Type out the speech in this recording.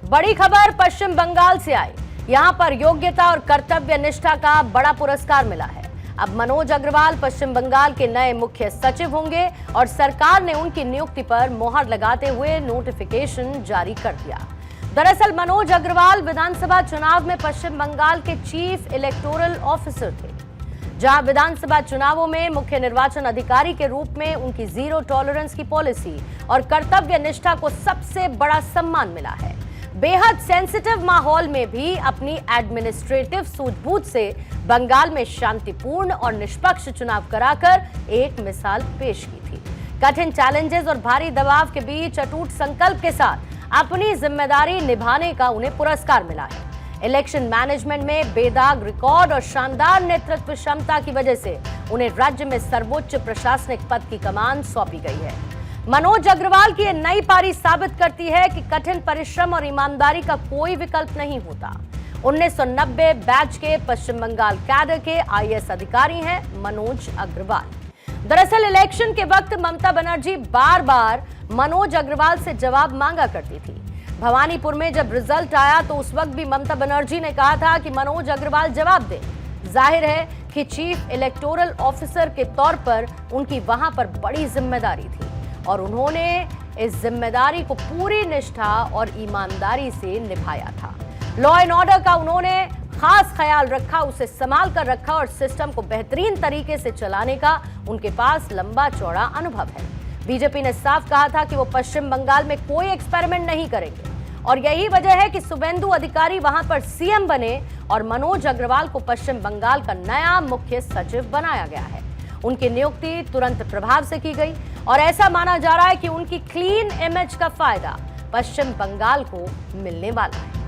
बड़ी खबर पश्चिम बंगाल से आई। यहां पर योग्यता और कर्तव्य निष्ठा का बड़ा पुरस्कार मिला है। अब मनोज अग्रवाल पश्चिम बंगाल के नए मुख्य सचिव होंगे और सरकार ने उनकी नियुक्ति पर मुहर लगाते हुए नोटिफिकेशन जारी कर दिया। दरअसल मनोज अग्रवाल विधानसभा चुनाव में पश्चिम बंगाल के चीफ इलेक्टोरल ऑफिसर थे, जहां विधानसभा चुनावों में मुख्य निर्वाचन अधिकारी के रूप में उनकी जीरो टॉलरेंस की पॉलिसी और कर्तव्य निष्ठा को सबसे बड़ा सम्मान मिला है। बेहद सेंसिटिव माहौल में भी अपनी एडमिनिस्ट्रेटिव सूझबूझ से बंगाल में शांतिपूर्ण और निष्पक्ष चुनाव कराकर एक मिसाल पेश की थी। कठिन चैलेंजेस और भारी दबाव के बीच अटूट संकल्प के साथ अपनी जिम्मेदारी निभाने का उन्हें पुरस्कार मिला है। इलेक्शन मैनेजमेंट में बेदाग रिकॉर्ड और शानदार नेतृत्व क्षमता की वजह से उन्हें राज्य में सर्वोच्च प्रशासनिक पद की कमान सौंपी गई है। मनोज अग्रवाल की यह नई पारी साबित करती है कि कठिन परिश्रम और ईमानदारी का कोई विकल्प नहीं होता। 1990 बैच के पश्चिम बंगाल कैडर के आईएएस अधिकारी हैं मनोज अग्रवाल। दरअसल इलेक्शन के वक्त ममता बनर्जी बार बार मनोज अग्रवाल से जवाब मांगा करती थी। भवानीपुर में जब रिजल्ट आया तो उस वक्त भी ममता बनर्जी ने कहा था कि मनोज अग्रवाल जवाब दें। जाहिर है कि चीफ इलेक्टोरल ऑफिसर के तौर पर उनकी वहां पर बड़ी जिम्मेदारी थी और उन्होंने इस जिम्मेदारी को पूरी निष्ठा और ईमानदारी से निभाया था। लॉ एंड ऑर्डर का उन्होंने खास ख्याल रखा, उसे संभाल कर रखा और सिस्टम को बेहतरीन तरीके से चलाने का उनके पास लंबा चौड़ा अनुभव है। बीजेपी ने साफ कहा था कि वो पश्चिम बंगाल में कोई एक्सपेरिमेंट नहीं करेंगे और यही वजह है कि शुभेंदु अधिकारी वहां पर सीएम बने और मनोज अग्रवाल को पश्चिम बंगाल का नया मुख्य सचिव बनाया गया है। उनकी नियुक्ति तुरंत प्रभाव से की गई और ऐसा माना जा रहा है कि उनकी क्लीन इमेज का फायदा पश्चिम बंगाल को मिलने वाला है।